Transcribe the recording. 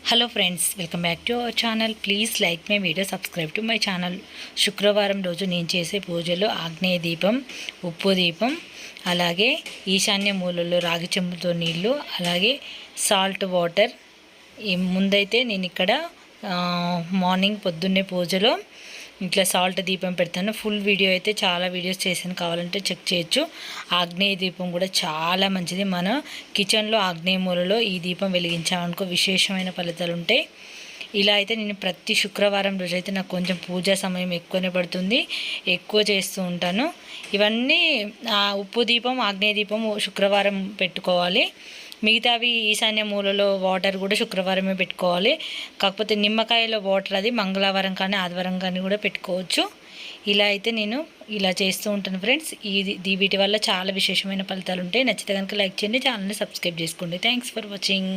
Hello friends, welcome back to our channel. Please like my video, subscribe to my channel. శుక్రవారం రోజు నేను చేసే పూజలు ఆగ్నేయ దీపం, ఉప్పు దీపం, అలాగే ఈశాన్య మూలలో రాగి చెంబుతో నీళ్ళు, అలాగే సాల్ట్ వాటర్. ముందైతే నేను ఇక్కడ మార్నింగ్ పొద్దున్నే పూజలో ఇట్లా సాల్ట్ దీపం పెడతాను. ఫుల్ వీడియో అయితే చాలా వీడియోస్ చేశాను, కావాలంటే చెక్ చేయొచ్చు. ఆగ్నేయ దీపం కూడా చాలా మంచిది. మన కిచెన్లో ఆగ్నేయ మూలలో ఈ దీపం వెలిగించామనుకో విశేషమైన ఫలితాలు ఉంటాయి. ఇలా అయితే నేను ప్రతి శుక్రవారం రోజైతే నాకు కొంచెం పూజా సమయం ఎక్కువనే పడుతుంది, ఎక్కువ చేస్తూ ఉంటాను. ఇవన్నీ ఉప్పు దీపం, ఆగ్నేయ దీపం శుక్రవారం పెట్టుకోవాలి. మిగతావి ఈశాన్య మూలలో వాటర్ కూడా శుక్రవారమే పెట్టుకోవాలి. కాకపోతే నిమ్మకాయలో వాటర్ అది మంగళవారం కానీ ఆదివారం కానీ కూడా పెట్టుకోవచ్చు. ఇలా అయితే నేను ఇలా చేస్తూ ఉంటాను ఫ్రెండ్స్. వీటి వల్ల చాలా విశేషమైన ఫలితాలు ఉంటాయి. నచ్చితే కనుక లైక్ చేయండి, ఛానల్ని సబ్స్క్రైబ్ చేసుకోండి. Thanks for watching.